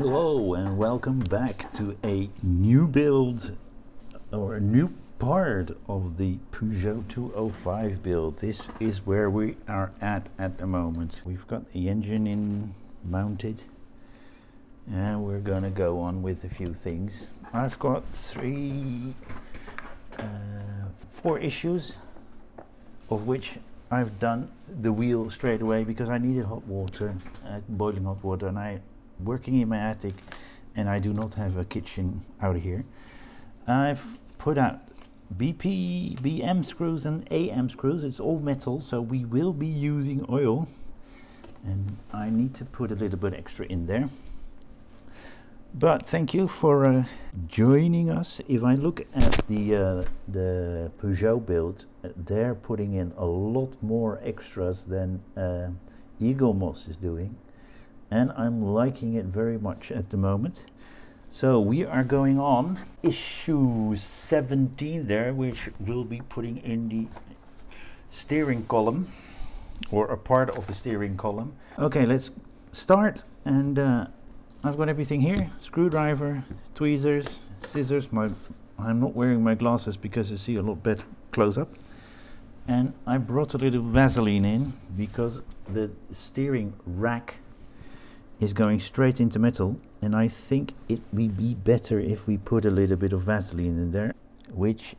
Hello and welcome back to a new build or a new part of the Peugeot 205 build. This is where we are at the moment. We've got the engine in mounted and we're gonna go on with a few things. I've got four issues, of which I've done the wheel straight away because I needed hot water, boiling hot water, and I'm working in my attic and I do not have a kitchen out here. I've put out BM screws and AM screws. It's all metal, so we will be using oil, and I need to put a little bit extra in there. But thank you for joining us. If I look at the Peugeot build, they're putting in a lot more extras than Eagle Moss is doing, and I'm liking it very much at the moment. So we are going on issue 17 there, which we'll be putting in the steering column, or a part of the steering column. Okay, let's start, and I've got everything here: screwdriver, tweezers, scissors. I'm not wearing my glasses because I see a lot better close up. And I brought a little Vaseline in because the steering rack is going straight into metal, and I think it would be better if we put a little bit of Vaseline in there, which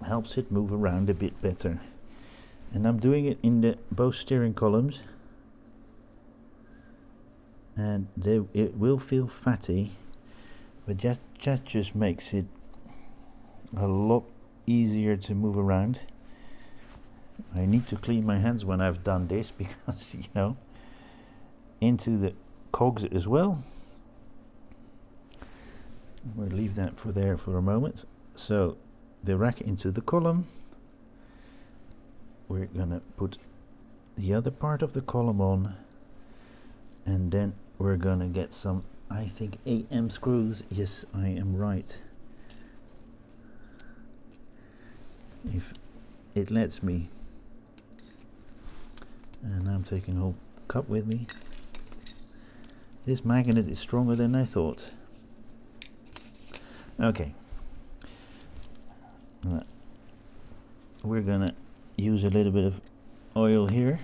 helps it move around a bit better. And I'm doing it in both steering columns, and it will feel fatty, but that just makes it a lot easier to move around. I need to clean my hands when I've done this because, you know, into the cogs as well. We'll leave that there for a moment. So the rack into the column. We're gonna put the other part of the column on, and then we're gonna get some, I think, AM screws. Yes, I am right. If it lets me. And I'm taking a whole cup with me. This magnet is stronger than I thought. Okay. We're gonna use a little bit of oil here,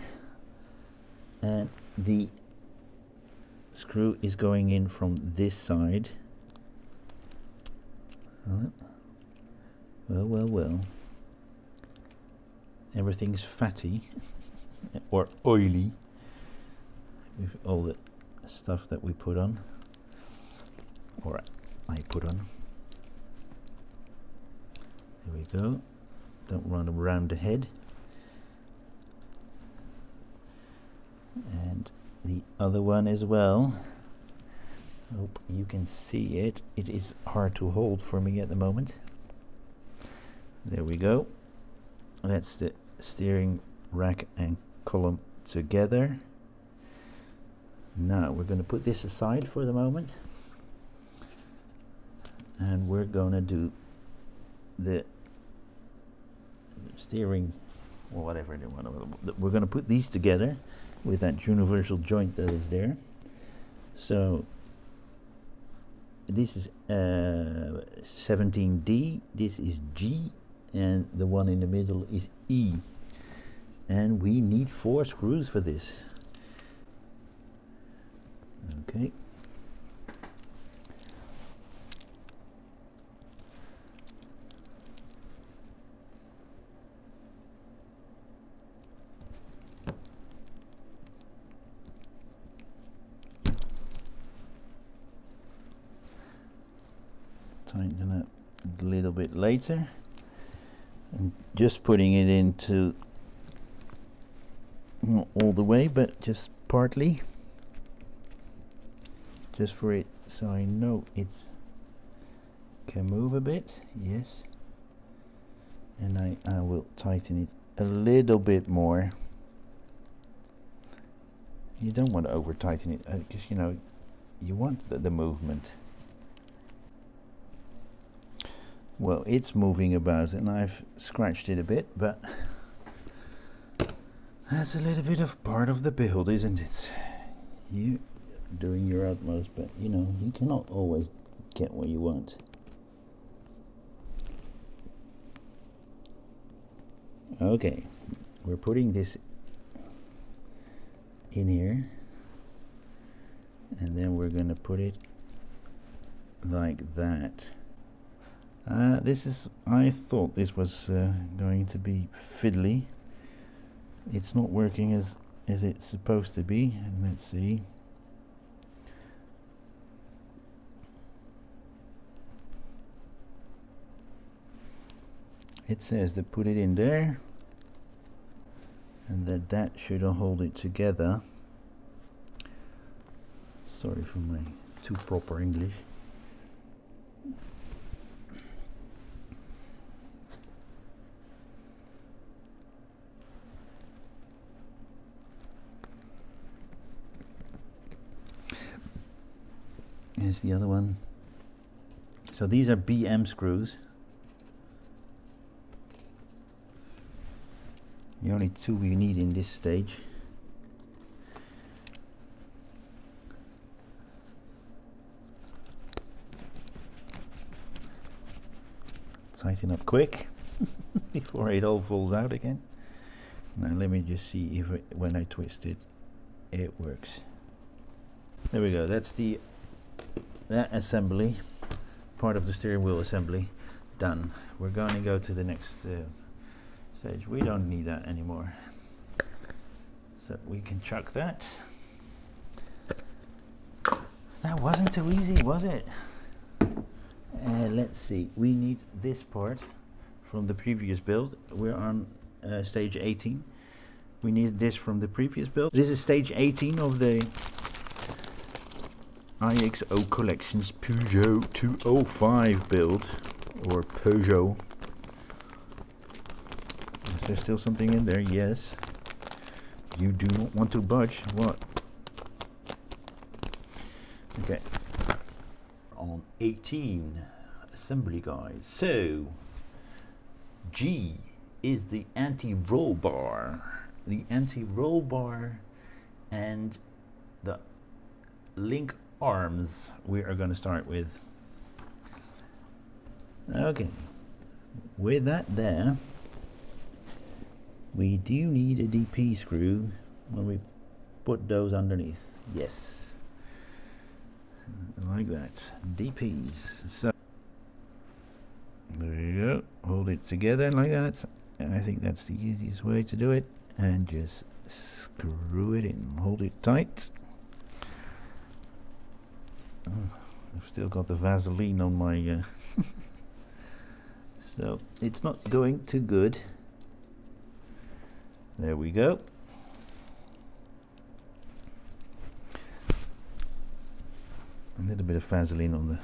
and the screw is going in from this side. Well. Everything's fatty or oily with all the stuff that we put on, or I put on. There we go. Don't run around the head. And the other one as well. Hope you can see it. It is hard to hold for me at the moment. There we go. That's the steering rack and column together. Now we're going to put this aside for the moment, and we're going to do the steering, or whatever they want. We're going to put these together with that universal joint that is there. So this is 17D, this is G, and the one in the middle is E. And we need 4 screws for this. Okay. Tighten up a little bit later. And just putting it into, not all the way, but just partly. Just for it, so I know it can move a bit. Yes, and I will tighten it a little bit more. You don't want to over tighten it because you know you want the movement. Well, it's moving about, and I've scratched it a bit, but that's a little bit of part of the build, isn't it? You doing your utmost, but you know, you cannot always get what you want. Okay, we're putting this in here, and then we're going to put it like that. This is, I thought this was going to be fiddly. It's not working as it's supposed to be. And let's see. It says to put it in there, and that should hold it together. Sorry for my too proper English. Here's the other one. So these are BM screws. The only two we need in this stage. Tighten up quick before it all falls out again. Now let me just see if when I twist it, it works. There we go. That's that assembly, part of the steering wheel assembly, done. We're going to go to the next stage. We don't need that anymore, so we can chuck that. That wasn't too easy, was it? Let's see, we need this part from the previous build. We're on stage 18. We need this from the previous build. This is stage 18 of the IXO Collections Peugeot 205 build, or Peugeot. Is there still something in there? Yes. You do not want to budge. What? Okay. On 18 assembly guys. So G is the anti-roll bar. The anti-roll bar and the link arms we are going to start with. Okay. With that there, we do need a DP screw when we put those underneath. Yes. Like that. DPs. So there you go. Hold it together like that. I think that's the easiest way to do it. And just screw it in. Hold it tight. Oh, I've still got the Vaseline on my so it's not going too good. There we go. A little bit of Vaseline on the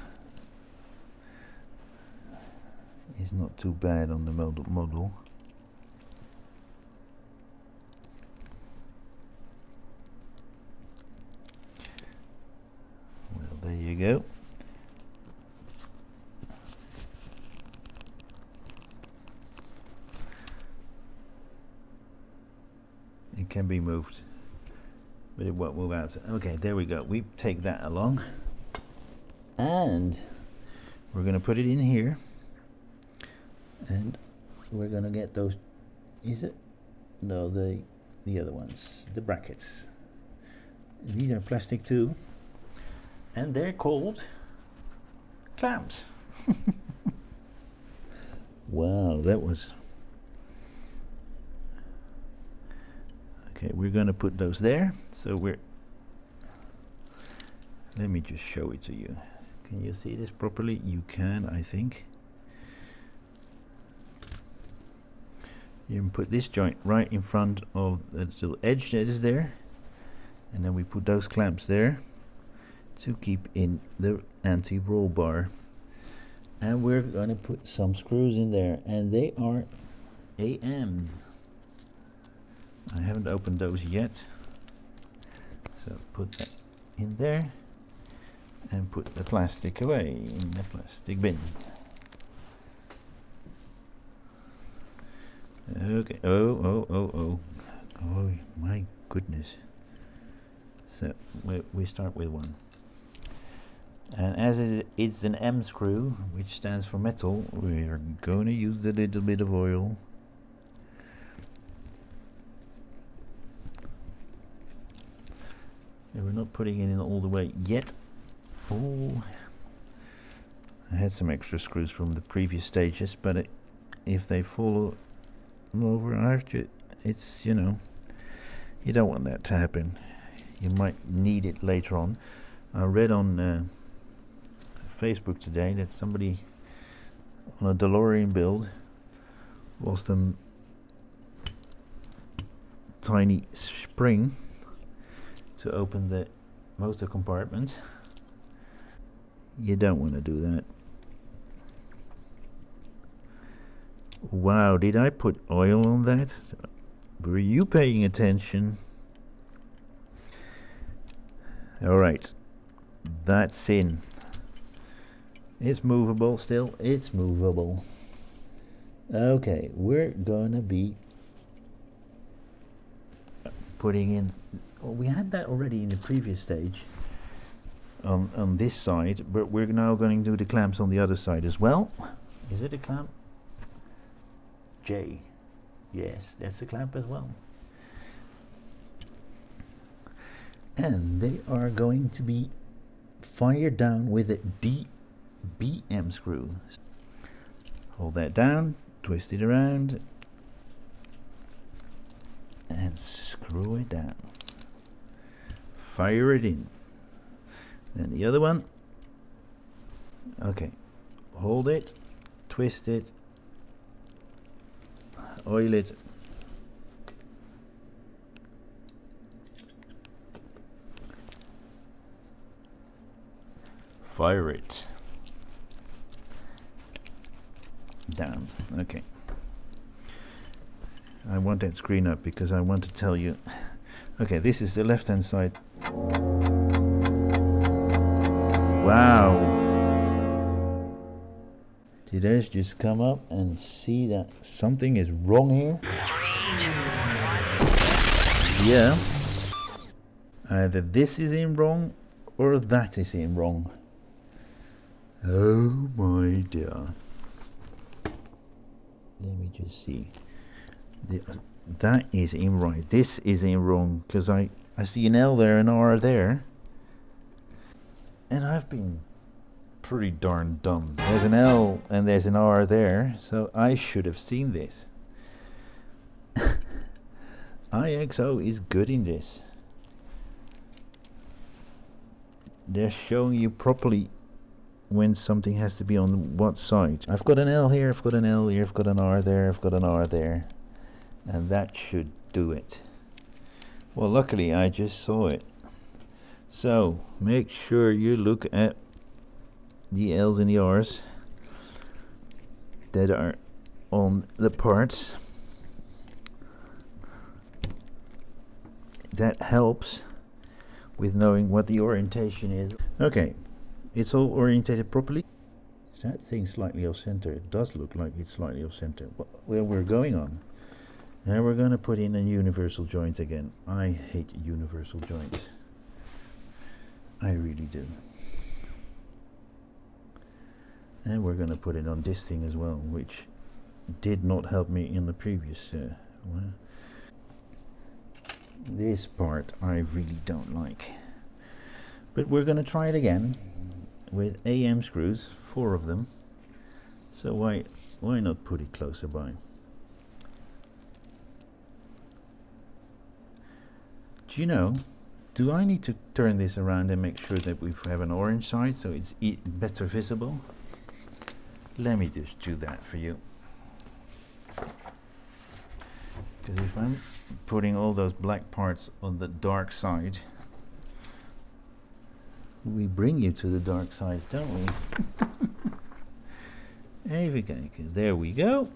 is not too bad on the model. Well, there you go. It can be moved, but it won't move out. Okay, there we go. We take that along, and we're going to put it in here, and we're going to get those. Is it? No, the other ones, the brackets. These are plastic too, and they're called clamps. Wow, that was. Okay, we're going to put those there. So let me just show it to you. Can you see this properly? You can, I think. You can put this joint right in front of the little edge that is there, and then we put those clamps there to keep in the anti-roll bar. And we're going to put some screws in there, and they are AMs. I haven't opened those yet, so put that in there and put the plastic away in the plastic bin. Okay. Oh my goodness. So we start with one. And as it's an M screw, which stands for metal, we're going to use a little bit of oil. And we're not putting it in all the way yet. Oh, I had some extra screws from the previous stages, but if they fall over after, it's, you know, you don't want that to happen. You might need it later on. I read on Facebook today that somebody on a DeLorean build lost a tiny spring to open the motor compartment. You don't want to do that. Wow, did I put oil on that? Were you paying attention? Alright, that's in. It's movable still, it's movable. Okay, we're gonna be putting in, well, we had that already in the previous stage on this side, but we're now going to do the clamps on the other side as well. Is it a clamp? J. Yes, that's a clamp as well. And they are going to be fired down with a DBM screw. Hold that down, twist it around, and screw it down. Fire it in. Then the other one. Okay, hold it, twist it, oil it. Fire it down. Okay, I want that screen up because I want to tell you. Okay, this is the left hand side. Wow, did I just come up and see that something is wrong here? Yeah, either this is in wrong or that is in wrong. Oh my dear. Let me just see. That is in right. This is in wrong because I see an L there and an R there. And I've been pretty darn dumb. There's an L and there's an R there, so I should have seen this. IXO is good in this. They're showing you properly when something has to be on what side. I've got an L here, I've got an L here, I've got an R there, I've got an R there. And that should do it. Well, luckily I just saw it. So make sure you look at the L's and the R's that are on the parts. That helps with knowing what the orientation is. Okay, it's all orientated properly. Is that thing slightly off center? It does look like it's slightly off center. Well, we're going on. Now we're going to put in a universal joint again. I hate universal joints. I really do. And we're going to put it on this thing as well, which did not help me in the previous one. This part I really don't like. But we're going to try it again with AM screws, 4 of them. So why not put it closer by? Do you know, do I need to turn this around and make sure that we have an orange side so it's better visible? Let me just do that for you. Because if I'm putting all those black parts on the dark side, we bring you to the dark side, don't we? There we go.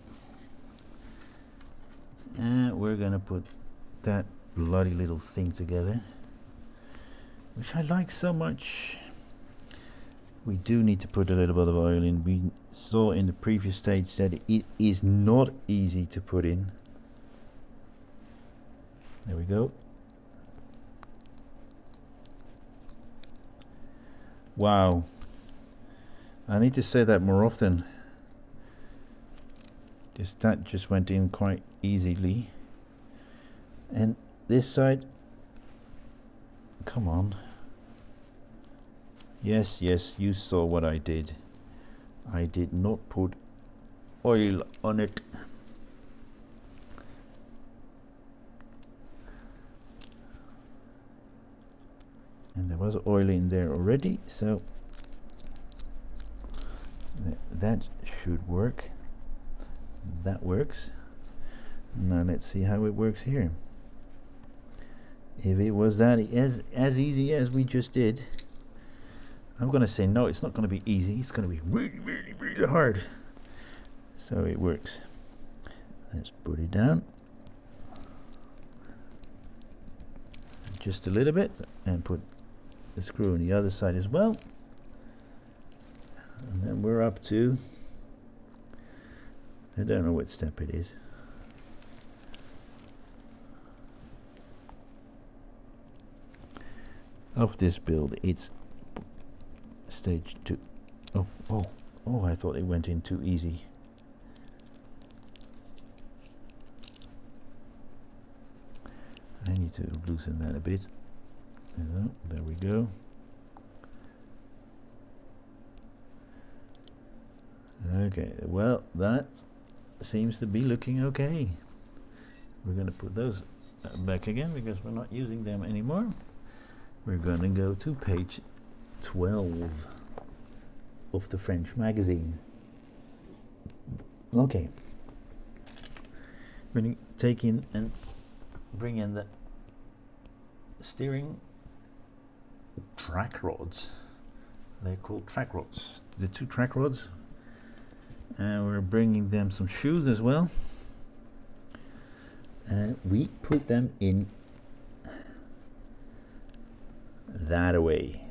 And we're gonna put that bloody little thing together, which I like so much. We do need to put a little bit of oil in. We saw in the previous stage that it is not easy to put in. There we go. Wow. I need to say that more often. That just went in quite easily. And this side, come on. Yes, yes, you saw what I did. I did not put oil on it. And there was oil in there already, so that should work. That works. Now let's see how it works here. If it was that as easy as we just did, I'm gonna say no, it's not gonna be easy. It's gonna be really, really, really hard. So it works. Let's put it down just a little bit and put the screw on the other side as well. And then we're up to, I don't know what step it is. Of this build, it's stage 2. Oh, I thought it went in too easy. I need to loosen that a bit. There we go. Okay, well, that seems to be looking okay. We're going to put those back again because we're not using them anymore. We're going to go to page 12 of the French magazine. Okay. We're going to take in and bring in the steering track rods. They're called track rods. The 2 track rods. And we're bringing them some shoes as well. And we put them in that way.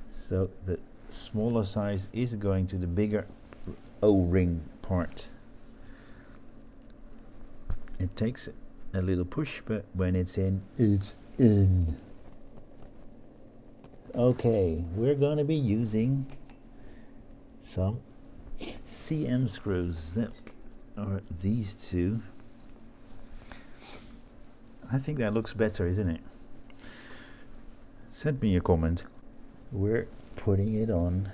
So the smaller size is going to the bigger O-ring part. It takes a little push, but when it's in, it's in. Okay, we're going to be using some CM screws. That are these 2. I think that looks better, isn't it? Send me a comment. We're putting it on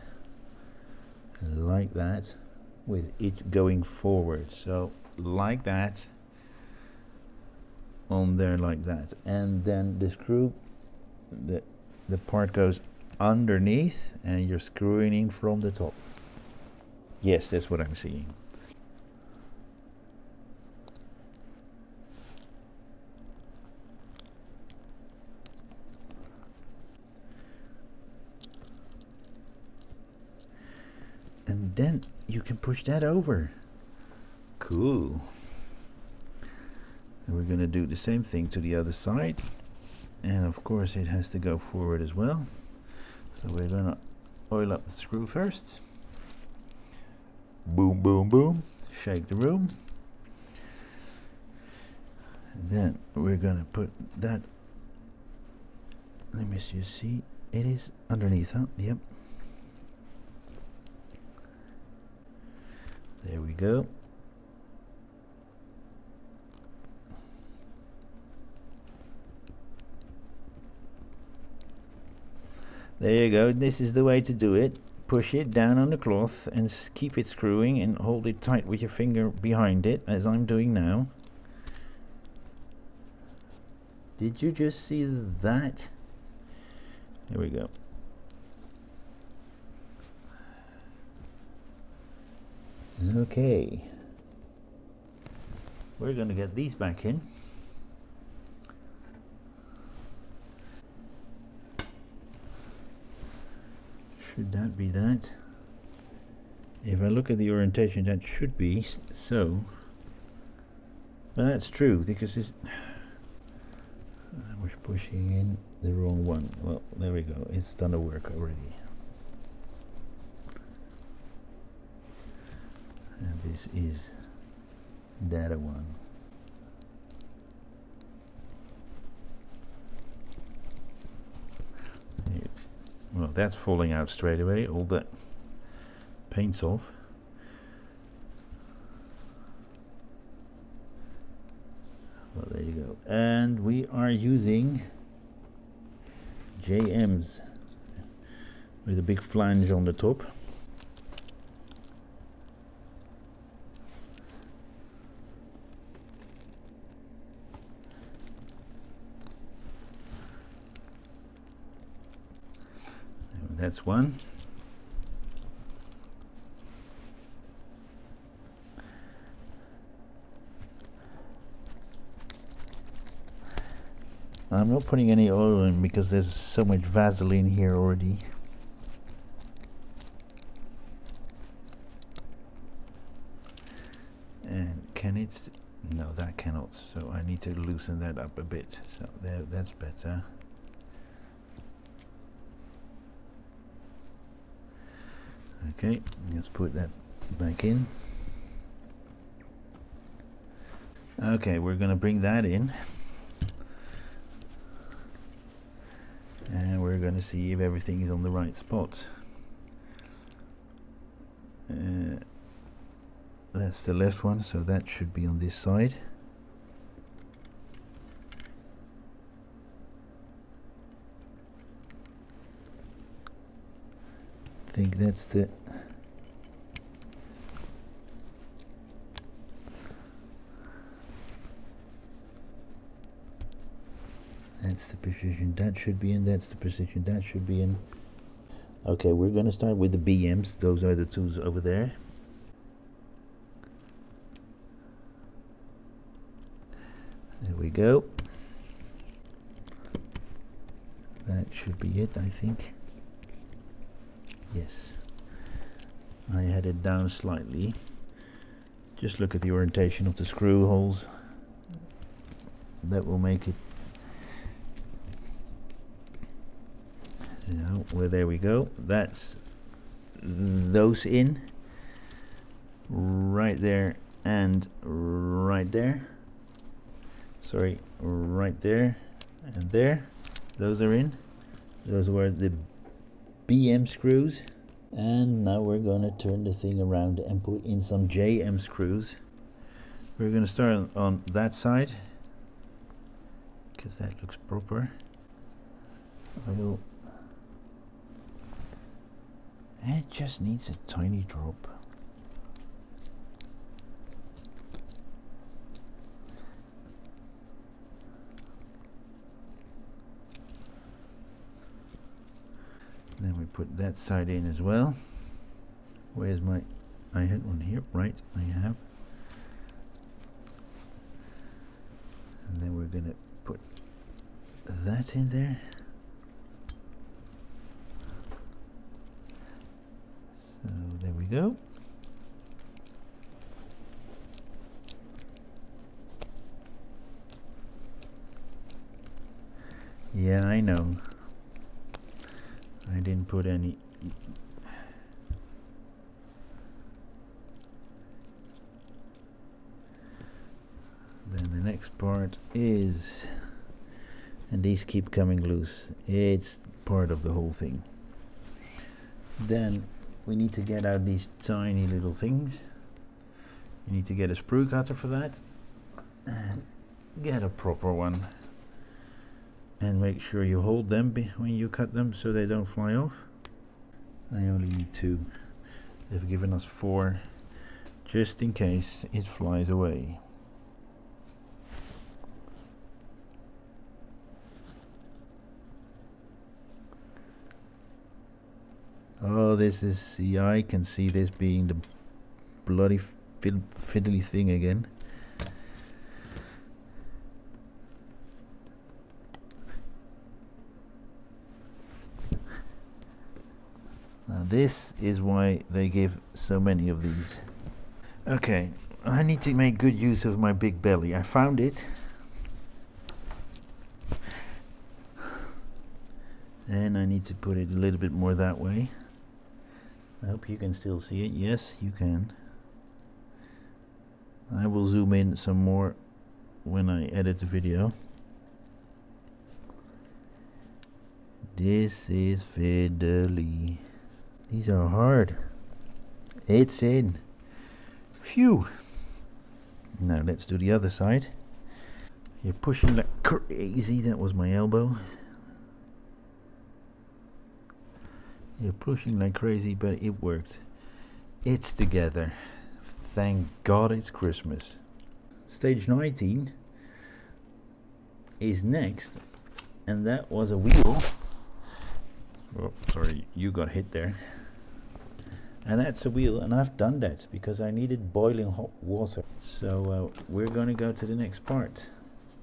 like that with it going forward. So like that, on there like that. And then the screw, the part goes underneath and you're screwing in from the top. Yes, that's what I'm seeing. And then you can push that over. Cool. And we're going to do the same thing to the other side. And of course it has to go forward as well. So we're going to oil up the screw first. Boom, boom, boom. Shake the room. And then we're going to put that. Let me see. It is underneath, huh? Yep. There we go. There you go. This is the way to do it. Push it down on the cloth and keep it screwing and hold it tight with your finger behind it, as I'm doing now. Did you just see that? There we go. Okay. We're going to get these back in. Should that be that? If I look at the orientation, that should be so. But that's true, because it's, I was pushing in the wrong one. Well, there we go. It's done the work already. And this is data one. Well, that's falling out straight away. All that paint's off. Well, there you go. And we are using JMs with a big flange on the top. That's one. I'm not putting any oil in because there's so much Vaseline here already. And can it? No, that cannot. So I need to loosen that up a bit. So there, that's better. Okay, let's put that back in. Okay, we're gonna bring that in. And we're going to see if everything is on the right spot. That's the left one, so that should be on this side. I think that's the... That's the position that should be in, that's the position that should be in. Okay, we're going to start with the BMs. Those are the tools over there. There we go. That should be it, I think. Yes. I had it down slightly. Just look at the orientation of the screw holes. That will make it. Well, there we go. That's those in right there and right there. Sorry, right there and there. Those are in. Those were the BM screws. And now we're gonna turn the thing around and put in some JM screws. We're gonna start on that side because that looks proper. It just needs a tiny drop. Then we put that side in as well. Where's my... I had one here, right, I have. And then we're gonna put that in there. So there we go. Yeah, I know. I didn't put any. Then the next part is, and these keep coming loose. It's part of the whole thing. Then we need to get out these tiny little things. You need to get a sprue cutter for that. And get a proper one. And make sure you hold them when you cut them so they don't fly off. I only need 2. They've given us 4 just in case it flies away. Oh, this is, see, I can see this being the bloody fiddly thing again. Now this is why they give so many of these. Okay, I need to make good use of my big belly. I found it. And I need to put it a little bit more that way. I hope you can still see it. Yes, you can. I will zoom in some more when I edit the video. This is fiddly. These are hard. It's in. Phew. Now let's do the other side. You're pushing like crazy. That was my elbow. You're pushing like crazy, but it worked. It's together. Thank God it's Christmas. Stage 19 is next, and that was a wheel. Oh, sorry, you got hit there. And that's a wheel, and I've done that because I needed boiling hot water. So we're going to go to the next part.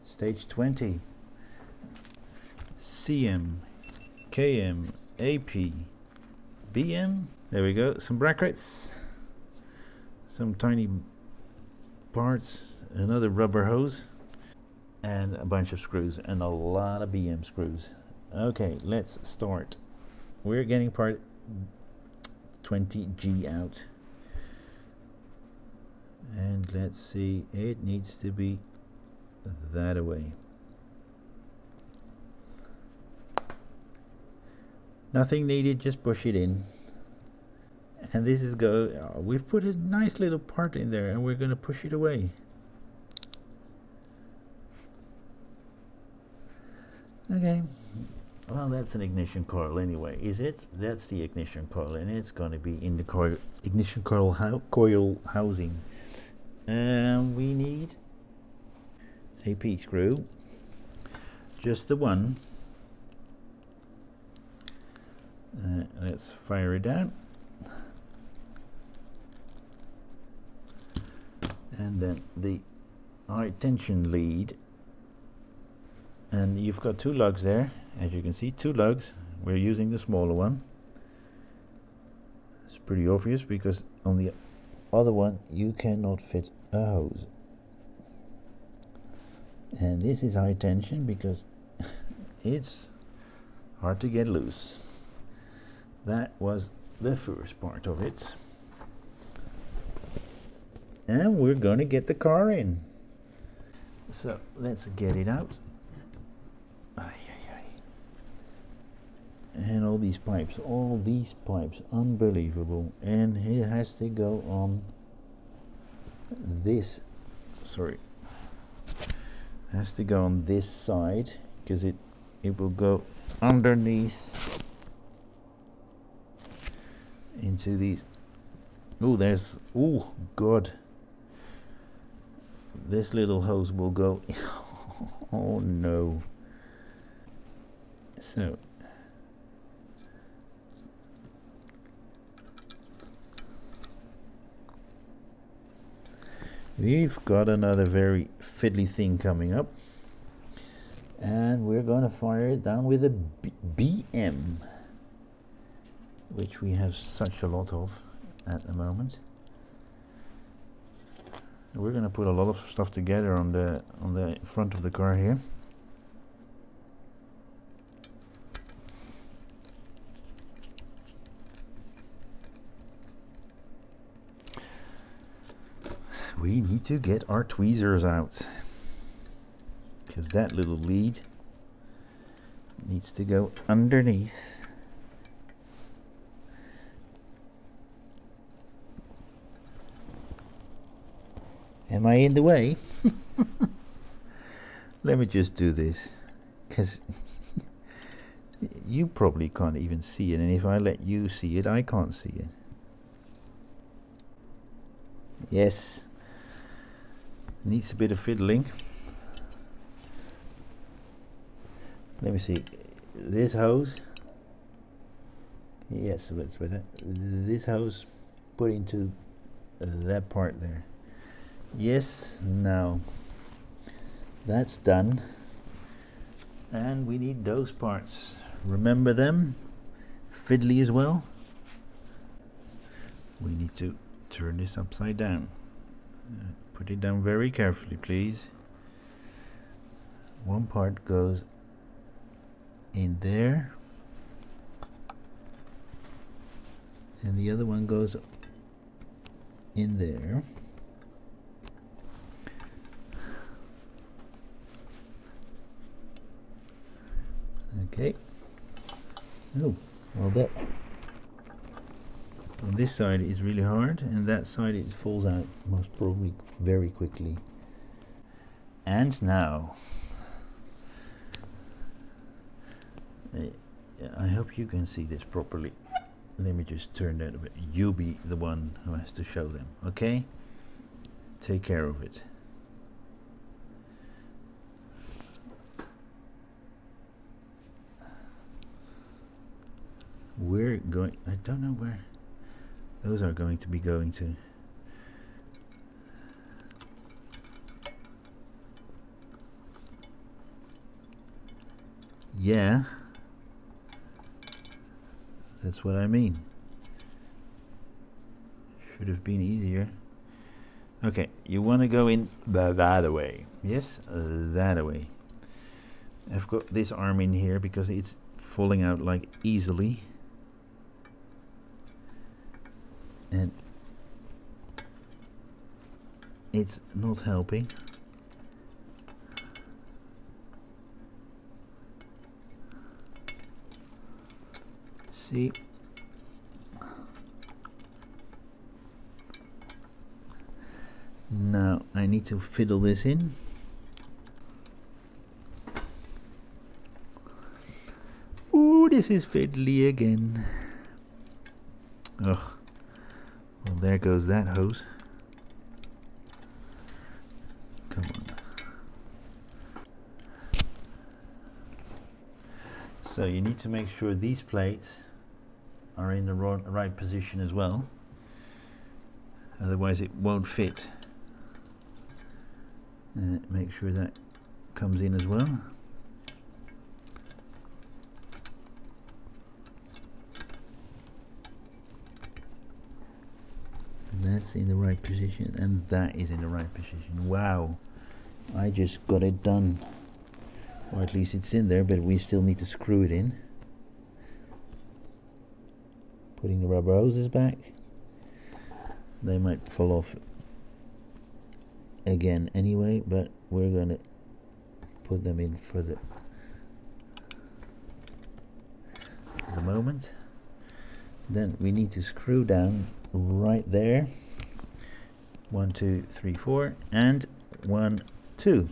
Stage 20. CM, KM, AP, BM. There we go. Some brackets, some tiny parts, another rubber hose, and a bunch of screws, and a lot of BM screws. Okay, let's start. We're getting part 20G out, and let's see, it needs to be that away. Nothing needed, just push it in. And this is we've put a nice little part in there, and we're going to push it away. Okay, well, that's an ignition coil anyway, is it? That's the ignition coil, and it's going to be in the coil, ignition coil housing. We need a P screw, just the one. Let's fire it down, and then the high tension lead, and you've got two lugs there, as you can see, two lugs. We're using the smaller one. It's pretty obvious because on the other one you cannot fit a hose, and this is high tension because it's hard to get loose. That was the first part of it. And we're going to get the car in. So let's get it out. And all these pipes, unbelievable. And it has to go on this, has to go on this side, because it will go underneath into these. Oh God, this little hose will go. Oh no. So we've got another very fiddly thing coming up, and we're going to fire it down with a BM, which we have such a lot of at the moment. We're going to put a lot of stuff together on the front of the car here. We need to get our tweezers out, because that little lead needs to go underneath. Am I in the way? Let me just do this, because you probably can't even see it, and if I let you see it, I can't see it. Yes. Needs a bit of fiddling. Let me see. This hose. Yes, that's better. This hose put into that part there. Yes, now that's done. And we need those parts. Remember them? Fiddly as well. We need to turn this upside down. Put it down very carefully, please. One part goes in there, and the other one goes in there. Okay. Oh, well that on this side is really hard, and that side it falls out most probably very quickly. And now, I hope you can see this properly. Let me just turn that a bit. You'll be the one who has to show them, okay? Take care of it. We're going, I don't know where those are going to be going to. Yeah, that's what I mean. Should have been easier. Okay, you want to go in that way. Yes, that way. I've got this arm in here because it's falling out like easily. And it's not helping. See? Now I need to fiddle this in. Ooh, this is fiddly again. Ugh. Well, there goes that hose. Come on. So you need to make sure these plates are in the right position as well. Otherwise it won't fit. Make sure that comes in as well. And that's in the right position, and that is in the right position. Wow, I just got it done. Or at least it's in there, but we still need to screw it in. Putting the rubber hoses back. They might fall off again anyway, but we're gonna put them in for the moment. Then we need to screw down right there. 1, 2, 3, 4, and 1, 2.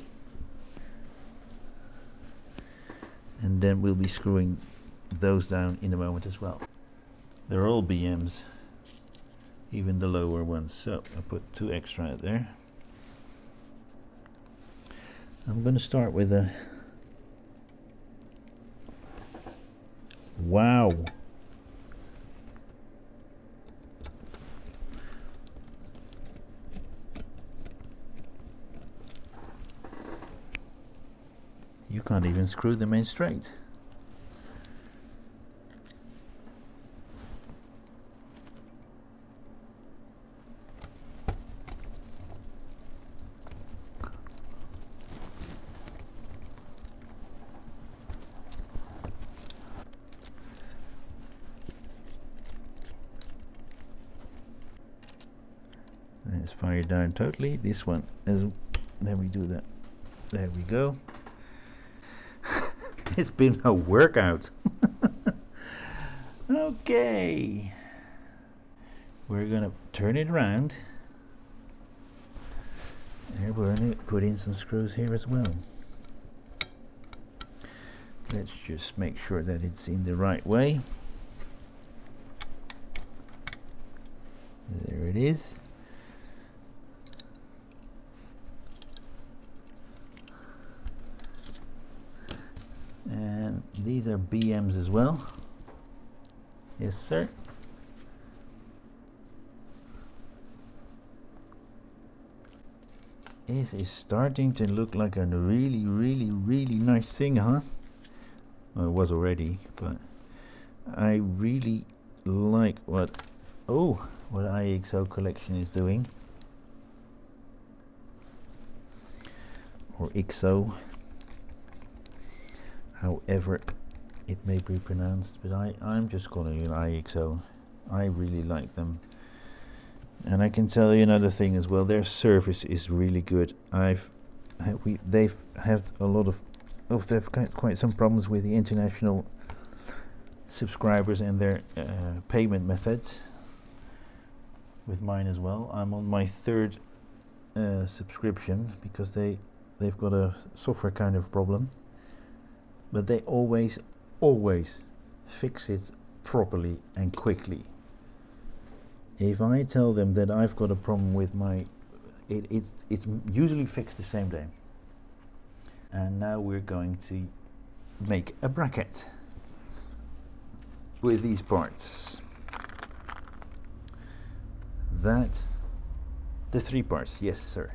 And then we'll be screwing those down in a moment as well. They're all BMs, even the lower ones. So I put 2 extra out there. I'm going to start with a wow. You can't even screw them in straight. Let's fire down totally. This one, then we do that. There we go. It's been a workout. Okay. We're gonna turn it around. And we're gonna put in some screws here as well. Let's just make sure that it's in the right way. There it is. And these are BMs as well. Yes, sir. It is starting to look like a really, really, really nice thing, huh? Well, it was already, but I really like what IXO Collection is doing, or IXO, however it may be pronounced, but I'm just calling it IXO. I really like them. And I can tell you another thing as well, their service is really good. They've had a lot of they've got quite some problems with the international subscribers and their payment methods with mine as well. I'm on my third subscription because they've got a software kind of problem, but they always fix it properly and quickly. If I tell them that I've got a problem with my it's usually fixed the same day. And now we're going to make a bracket with these parts. The 3 parts, yes sir.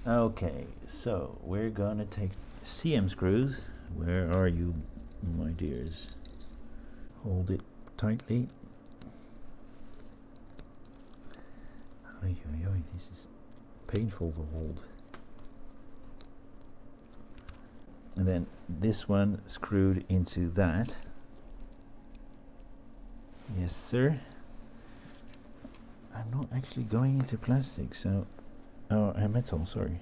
Okay, so we're gonna take CM screws. Where are you, my dears? Hold it tightly. Oy, oy, oy, this is painful to hold. And then this one screwed into that. Yes sir. I'm not actually going into plastic, so metal, sorry.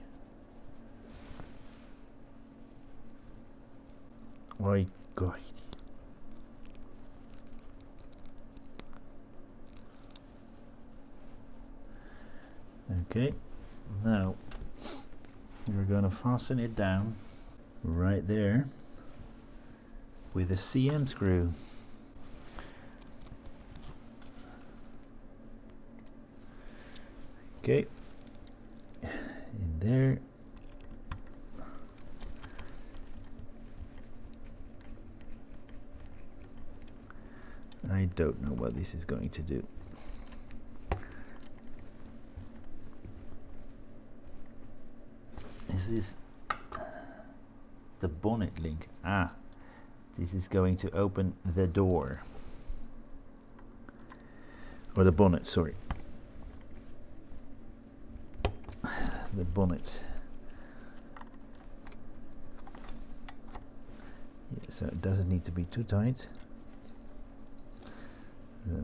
My God. Okay, now we're gonna fasten it down right there with a CM screw. Okay, in there. I don't know what this is going to do. This is the bonnet link. This is going to open the door. Or the bonnet, sorry. The bonnet. Yeah, so it doesn't need to be too tight.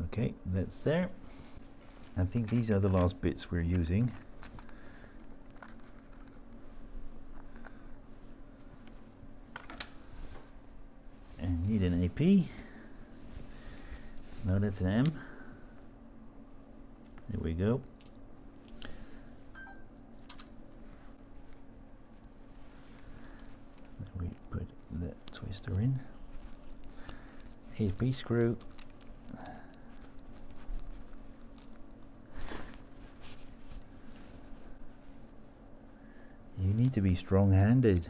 Okay, that's there. I think these are the last bits we're using. And need an AP. No, that's an M. There we go. Then we put the twister in. AP screw. You need to be strong-handed.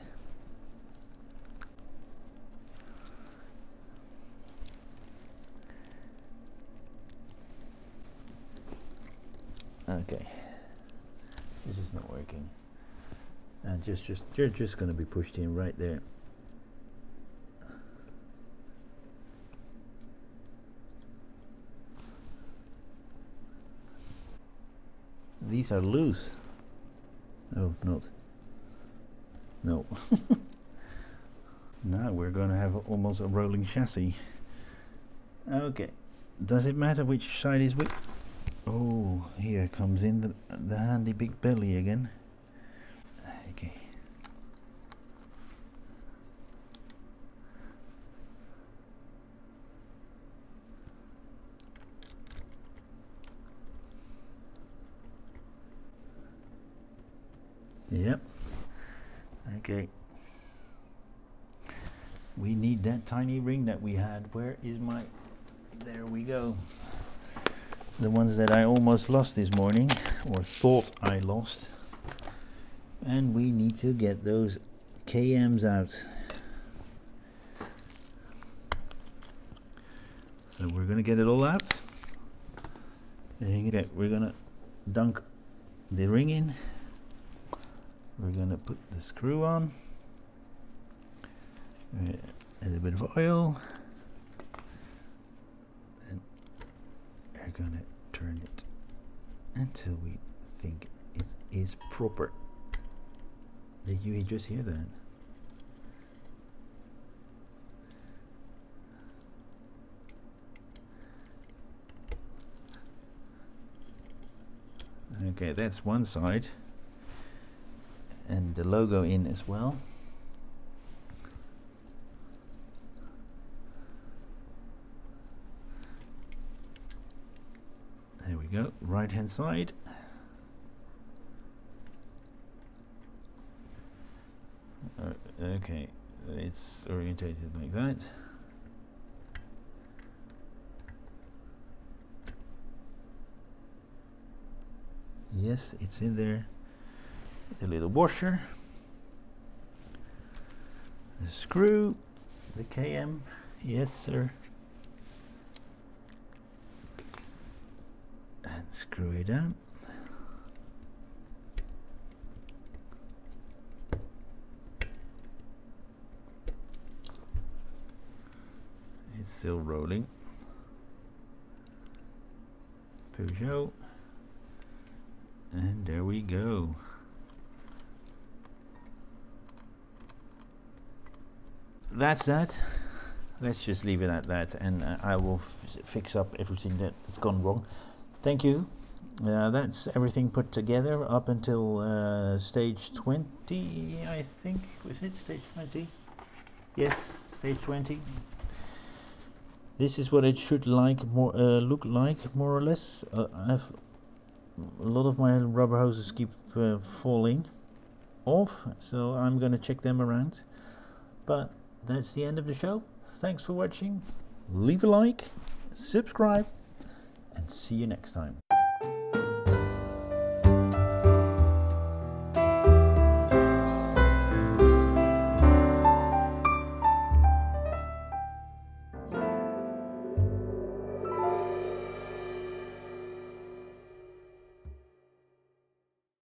Okay, this is not working, and you're just going to be pushed in right there. These are loose. Oh, not. No. Now we're going to have almost a rolling chassis. Okay, does it matter which side is which? Oh, here comes in the handy big belly again. Okay. Yep. Okay. We need that tiny ring that we had. Where is my... There we go. The ones that I almost lost this morning, or thought I lost. And we need to get those KMs out. So we're going to get it all out. We're going to dunk the ring in. We're going to put the screw on. A little bit of oil. And we're going to turn it until we think it is proper. Did you just hear that? Okay, that's one side, and the logo in as well. we go, right hand side. Okay, it's orientated like that. Yes, it's in there. The little washer, the screw, the KM. Yes, sir. And screw it down. It's still rolling. Peugeot. And there we go. That's that. Let's just leave it at that, and I will fix up everything that's gone wrong. Thank you. That's everything put together up until stage 20, I think. Was it stage 20? Yes, stage 20. This is what it should look like, more or less. I've a lot of my rubber hoses keep falling off, so I'm gonna check them around. But that's the end of the show. Thanks for watching. Leave a like, subscribe, and see you next time.